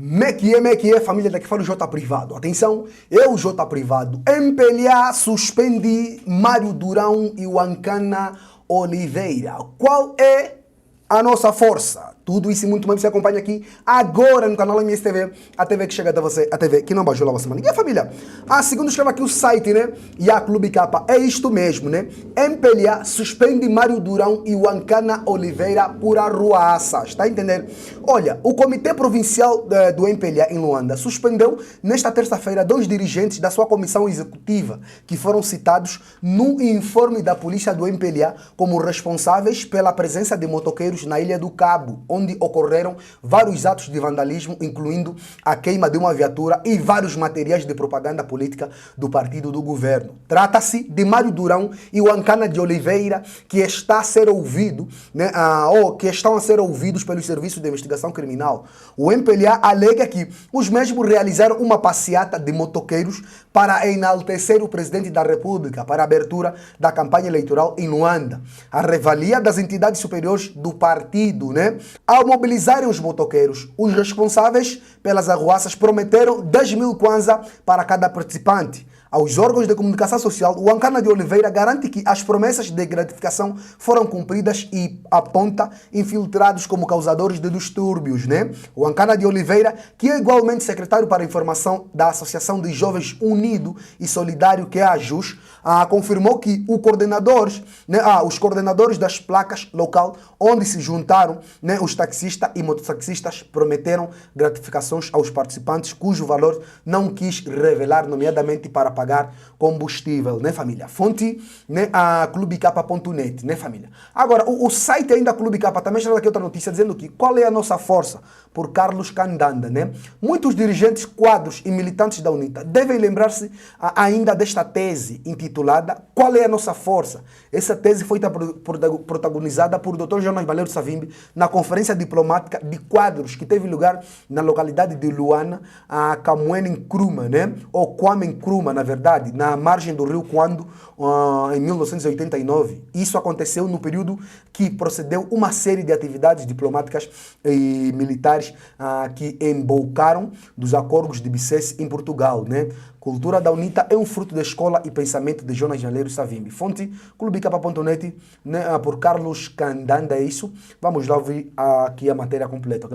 Meque é, família, daqui fala o J Privado. Atenção, eu, J Privado. MPLA suspende Mário Durão e o Ancana Oliveira. Qual é a nossa força? Tudo isso e muito mais você acompanha aqui agora no canal MSTV, a TV que chega até você, a TV que não baixou lá uma semana. E a família? Segundo escreve aqui o site, né? E a Clube Capa, é isto mesmo, né? MPLA suspende Mário Durão e o Ancana Oliveira por arruaças, tá entendendo? Olha, o Comitê Provincial do MPLA em Luanda suspendeu nesta terça-feira 2 dirigentes da sua comissão executiva que foram citados no informe da polícia do MPLA como responsáveis pela presença de motoqueiros na Ilha do Cabo, onde ocorreram vários atos de vandalismo, incluindo a queima de uma viatura e vários materiais de propaganda política do partido do governo. Trata-se de Mário Durão e o Ancana de Oliveira, que está a ser ouvido, né, ou que estão a ser ouvidos pelos serviços de investigação criminal. O MPLA alega que os mesmos realizaram uma passeata de motoqueiros para enaltecer o presidente da República para a abertura da campanha eleitoral em Luanda. A revalia das entidades superiores do partido, né? Ao mobilizarem os motoqueiros, os responsáveis pelas arruaças prometeram 10 mil kwanza para cada participante. Aos órgãos de comunicação social, o Ancana de Oliveira garante que as promessas de gratificação foram cumpridas e aponta infiltrados como causadores de distúrbios, né? O Ancana de Oliveira, que é igualmente secretário para a informação da Associação de Jovens Unido e Solidário, que é a AJUS, confirmou que os coordenadores das placas local, onde se juntaram, né, os taxistas e mototaxistas, prometeram gratificações aos participantes, cujo valor não quis revelar, nomeadamente para pagar combustível, né, família? Fonte, né, a clubecapa.net, né, família? Agora, o site ainda Clube Capa também traz aqui outra notícia dizendo que qual é a nossa força por Carlos Candanda, né? Muitos dirigentes, quadros e militantes da UNITA devem lembrar-se ainda desta tese intitulada Qual é a nossa força? Essa tese foi protagonizada por Dr. Jonas Malheiro Savimbi na conferência diplomática de quadros que teve lugar na localidade de Luana, a Camuene Nkrumah, né? Ou Kwame Nkrumah, na verdade, na margem do rio Kwando, em 1989. Isso aconteceu no período que procedeu uma série de atividades diplomáticas e militares que embocaram dos acordos de Bicesse em Portugal, né? Cultura da UNITA é um fruto da escola e pensamento de Jonas Malheiro Savimbi. Fonte, clubecapa.net, né, por Carlos Candanda, é isso. Vamos lá ouvir aqui a matéria completa.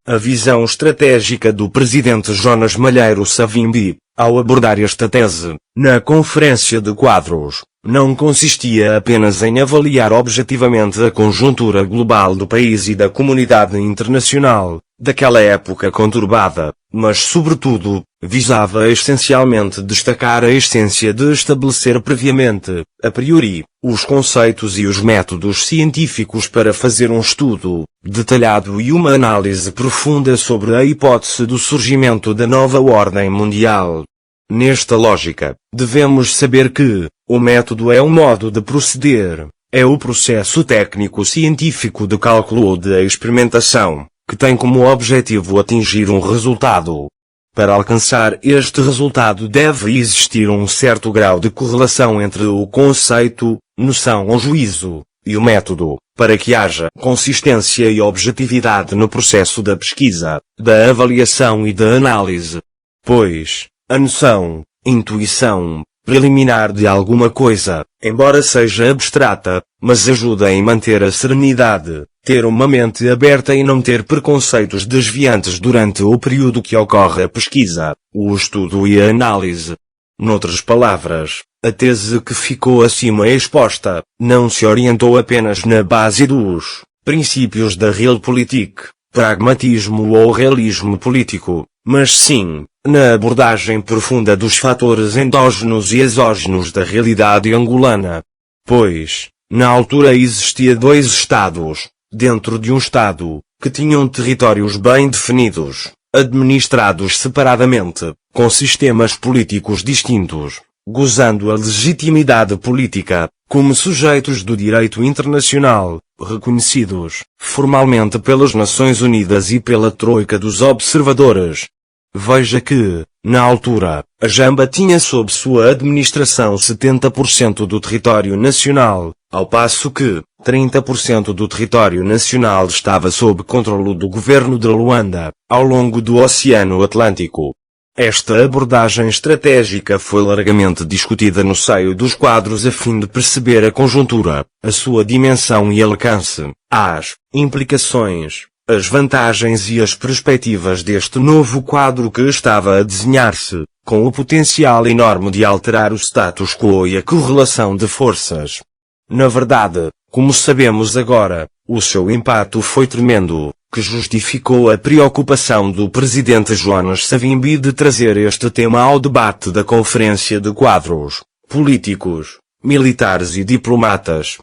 A visão estratégica do presidente Jonas Malheiro Savimbi, ao abordar esta tese, na conferência de quadros, não consistia apenas em avaliar objetivamente a conjuntura global do país e da comunidade internacional, daquela época conturbada, mas sobretudo, visava essencialmente destacar a essência de estabelecer previamente, a priori, os conceitos e os métodos científicos para fazer um estudo detalhado e uma análise profunda sobre a hipótese do surgimento da nova ordem mundial. Nesta lógica, devemos saber que o método é um modo de proceder, é o processo técnico-científico de cálculo ou de experimentação, que tem como objetivo atingir um resultado. Para alcançar este resultado deve existir um certo grau de correlação entre o conceito, noção ou juízo, e o método, para que haja consistência e objetividade no processo da pesquisa, da avaliação e da análise. Pois, a noção, intuição, preliminar de alguma coisa, embora seja abstrata, mas ajuda em manter a serenidade, ter uma mente aberta e não ter preconceitos desviantes durante o período que ocorre a pesquisa, o estudo e a análise. Noutras palavras, a tese que ficou acima exposta, não se orientou apenas na base dos princípios da Realpolitik, pragmatismo ou realismo político, mas sim, na abordagem profunda dos fatores endógenos e exógenos da realidade angolana. Pois, na altura existia 2 estados, dentro de um estado, que tinham territórios bem definidos, administrados separadamente, com sistemas políticos distintos, gozando a legitimidade política, como sujeitos do direito internacional, reconhecidos, formalmente pelas Nações Unidas e pela Troika dos Observadores. Veja que, na altura, a Jamba tinha sob sua administração 70% do território nacional, ao passo que, 30% do território nacional estava sob controle do governo de Luanda, ao longo do Oceano Atlântico. Esta abordagem estratégica foi largamente discutida no seio dos quadros a fim de perceber a conjuntura, a sua dimensão e alcance, as implicações, as vantagens e as perspectivas deste novo quadro que estava a desenhar-se, com o potencial enorme de alterar o status quo e a correlação de forças. Na verdade, como sabemos agora, o seu impacto foi tremendo, que justificou a preocupação do presidente Jonas Savimbi de trazer este tema ao debate da Conferência de Quadros, políticos, militares e diplomatas.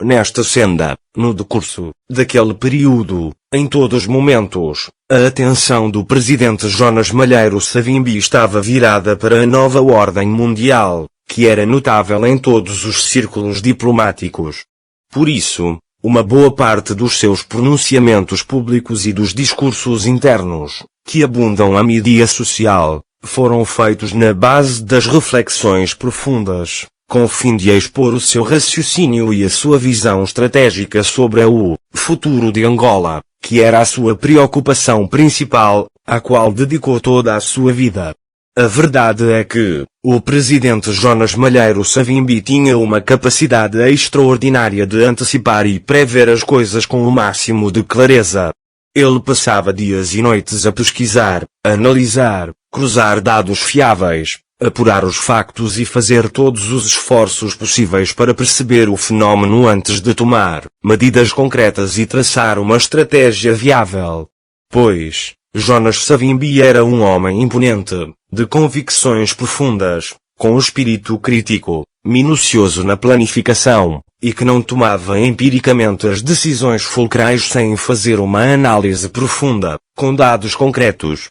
Nesta senda, no decurso daquele período, em todos os momentos, a atenção do presidente Jonas Malheiro Savimbi estava virada para a nova ordem mundial, que era notável em todos os círculos diplomáticos. Por isso, uma boa parte dos seus pronunciamentos públicos e dos discursos internos, que abundam a mídia social, foram feitos na base das reflexões profundas, com o fim de expor o seu raciocínio e a sua visão estratégica sobre o futuro de Angola, que era a sua preocupação principal, à qual dedicou toda a sua vida. A verdade é que, o presidente Jonas Malheiro Savimbi tinha uma capacidade extraordinária de antecipar e prever as coisas com o máximo de clareza. Ele passava dias e noites a pesquisar, a analisar, cruzar dados fiáveis, apurar os factos e fazer todos os esforços possíveis para perceber o fenómeno antes de tomar medidas concretas e traçar uma estratégia viável. Pois, Jonas Savimbi era um homem imponente, de convicções profundas, com espírito crítico, minucioso na planificação, e que não tomava empiricamente as decisões fulcrais sem fazer uma análise profunda, com dados concretos.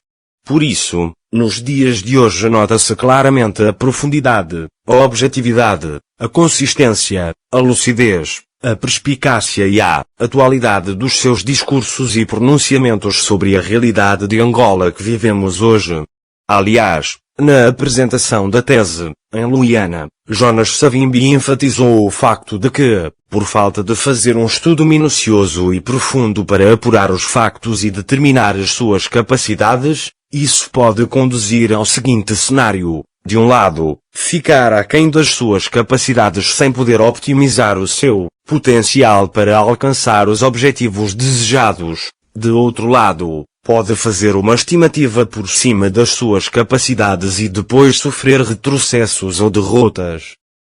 Por isso, nos dias de hoje nota-se claramente a profundidade, a objetividade, a consistência, a lucidez, a perspicácia e a atualidade dos seus discursos e pronunciamentos sobre a realidade de Angola que vivemos hoje. Aliás, na apresentação da tese, em Luanda, Jonas Savimbi enfatizou o facto de que, por falta de fazer um estudo minucioso e profundo para apurar os factos e determinar as suas capacidades, isso pode conduzir ao seguinte cenário: de um lado, ficar aquém das suas capacidades sem poder optimizar o seu potencial para alcançar os objetivos desejados; de outro lado, pode fazer uma estimativa por cima das suas capacidades e depois sofrer retrocessos ou derrotas.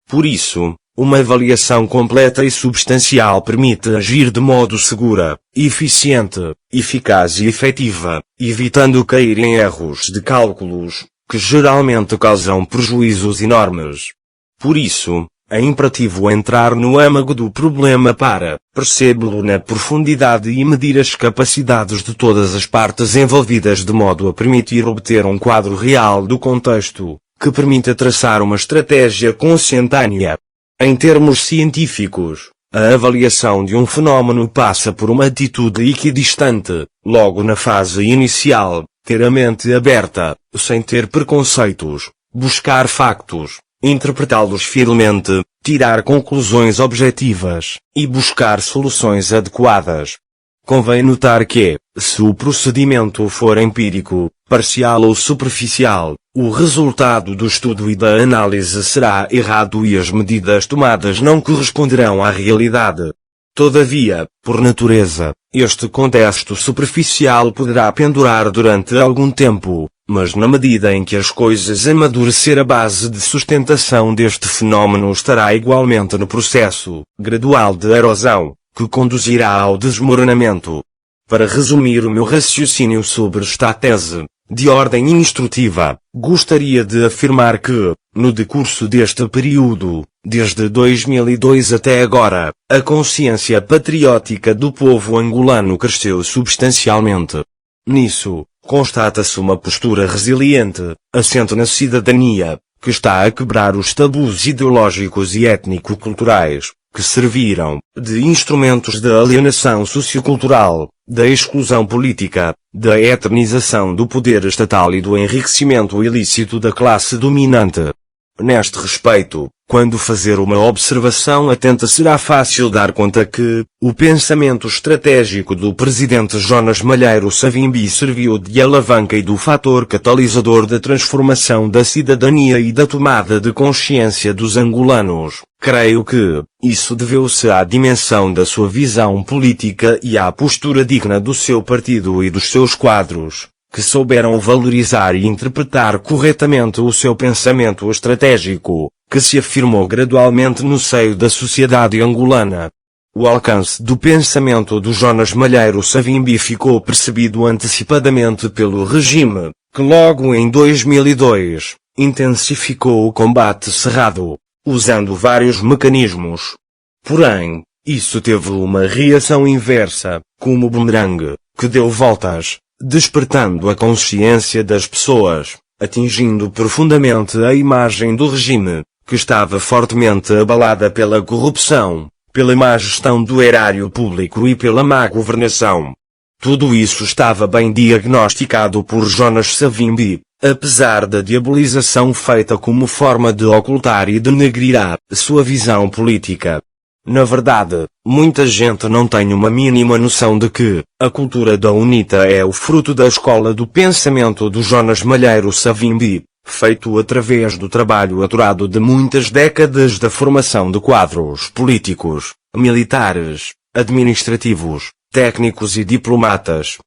Por isso, uma avaliação completa e substancial permite agir de modo segura, eficiente, eficaz e efetiva, evitando cair em erros de cálculos, que geralmente causam prejuízos enormes. Por isso, é imperativo entrar no âmago do problema para percebê-lo na profundidade e medir as capacidades de todas as partes envolvidas de modo a permitir obter um quadro real do contexto, que permita traçar uma estratégia consentânea. Em termos científicos, a avaliação de um fenómeno passa por uma atitude equidistante, logo na fase inicial, ter a mente aberta, sem ter preconceitos, buscar factos, interpretá-los fielmente, tirar conclusões objetivas, e buscar soluções adequadas. Convém notar que, se o procedimento for empírico, parcial ou superficial, o resultado do estudo e da análise será errado e as medidas tomadas não corresponderão à realidade. Todavia, por natureza, este contexto superficial poderá pendurar durante algum tempo, mas na medida em que as coisas amadurecer a base de sustentação deste fenómeno estará igualmente no processo gradual de erosão, que conduzirá ao desmoronamento. Para resumir o meu raciocínio sobre esta tese, de ordem instrutiva, gostaria de afirmar que, no decurso deste período, desde 2002 até agora, a consciência patriótica do povo angolano cresceu substancialmente. Nisso, constata-se uma postura resiliente, assente na cidadania, que está a quebrar os tabus ideológicos e étnico-culturais, que serviram de instrumentos de alienação sociocultural, da exclusão política, da etnização do poder estatal e do enriquecimento ilícito da classe dominante. Neste respeito, Quando fazer uma observação atenta será fácil dar conta que o pensamento estratégico do presidente Jonas Malheiro Savimbi serviu de alavanca e do fator catalisador da transformação da cidadania e da tomada de consciência dos angolanos. Creio que isso deveu-se à dimensão da sua visão política e à postura digna do seu partido e dos seus quadros, que souberam valorizar e interpretar corretamente o seu pensamento estratégico, que se afirmou gradualmente no seio da sociedade angolana. O alcance do pensamento do Jonas Malheiro Savimbi ficou percebido antecipadamente pelo regime, que logo em 2002, intensificou o combate cerrado, usando vários mecanismos. Porém, isso teve uma reação inversa, como bumerangue, que deu voltas, despertando a consciência das pessoas, atingindo profundamente a imagem do regime, que estava fortemente abalada pela corrupção, pela má gestão do erário público e pela má governação. Tudo isso estava bem diagnosticado por Jonas Savimbi, apesar da diabolização feita como forma de ocultar e denegrir a sua visão política. Na verdade, muita gente não tem uma mínima noção de que a cultura da UNITA é o fruto da escola do pensamento do Jonas Malheiro Savimbi, feito através do trabalho aturado de muitas décadas da formação de quadros políticos, militares, administrativos, técnicos e diplomatas.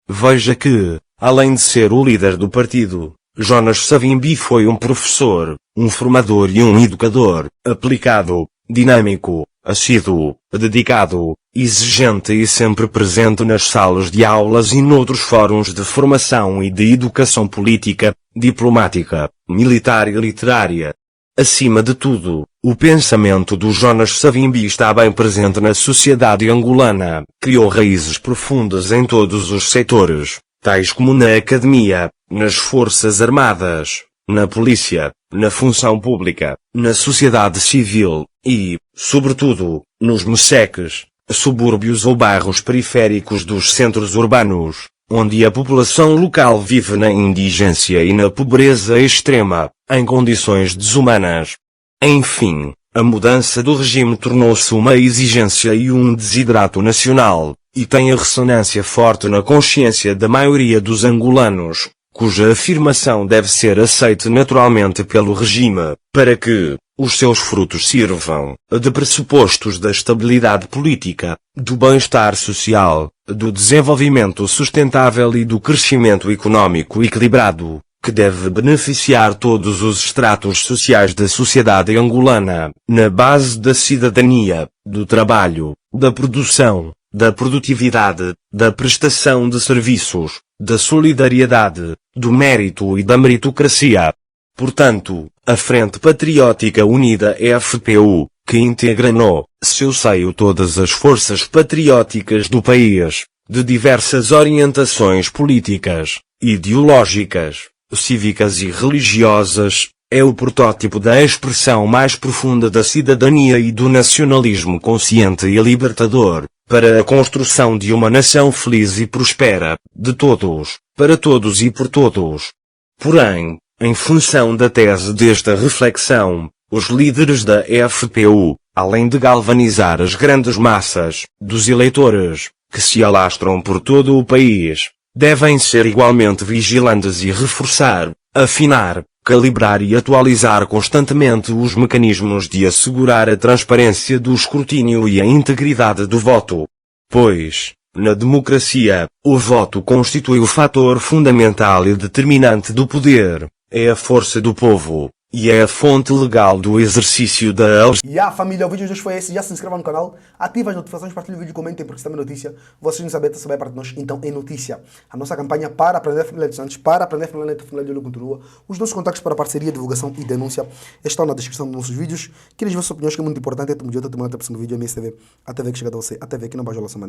Veja que, além de ser o líder do partido, Jonas Savimbi foi um professor, um formador e um educador, aplicado, dinâmico, assíduo, dedicado, exigente e sempre presente nas salas de aulas e noutros fóruns de formação e de educação política, diplomática, militar e literária. Acima de tudo, o pensamento do Jonas Savimbi está bem presente na sociedade angolana, criou raízes profundas em todos os setores, tais como na academia, nas forças armadas, na polícia, na função pública, na sociedade civil, e, sobretudo, nos meseques, subúrbios ou bairros periféricos dos centros urbanos, onde a população local vive na indigência e na pobreza extrema, em condições desumanas. Enfim, a mudança do regime tornou-se uma exigência e um desidrato nacional, e tem a ressonância forte na consciência da maioria dos angolanos, cuja afirmação deve ser aceite naturalmente pelo regime, para que os seus frutos sirvam de pressupostos da estabilidade política, do bem-estar social, do desenvolvimento sustentável e do crescimento econômico equilibrado, que deve beneficiar todos os estratos sociais da sociedade angolana, na base da cidadania, do trabalho, da produção, da produtividade, da prestação de serviços, da solidariedade, do mérito e da meritocracia. Portanto, a Frente Patriótica Unida FPU, que integra no seu seio todas as forças patrióticas do país, de diversas orientações políticas, ideológicas, cívicas e religiosas, é o protótipo da expressão mais profunda da cidadania e do nacionalismo consciente e libertador, para a construção de uma nação feliz e prospera, de todos, para todos e por todos. Porém, em função da tese desta reflexão, os líderes da FPU, além de galvanizar as grandes massas dos eleitores, que se alastram por todo o país, devem ser igualmente vigilantes e reforçar, afinar, calibrar e atualizar constantemente os mecanismos de assegurar a transparência do escrutínio e a integridade do voto. Pois, na democracia, o voto constitui o fator fundamental e determinante do poder, é a força do povo, e é a fonte legal do exercício da E a família, o vídeo de hoje foi esse. Já se inscreva no canal, ative as notificações, partilhe o vídeo, comentem, porque se também é notícia, vocês não sabem, saber para nós, então é notícia. A nossa campanha para aprender a família de Santos, para aprender a família de Olho continua. Os nossos contactos para parceria, divulgação e denúncia estão na descrição dos nossos vídeos. Queres ver suas opiniões, que é muito importante. Tamo junto, até o próximo vídeo, MSTV, a TV que chega a você, a TV que não baixa a semana.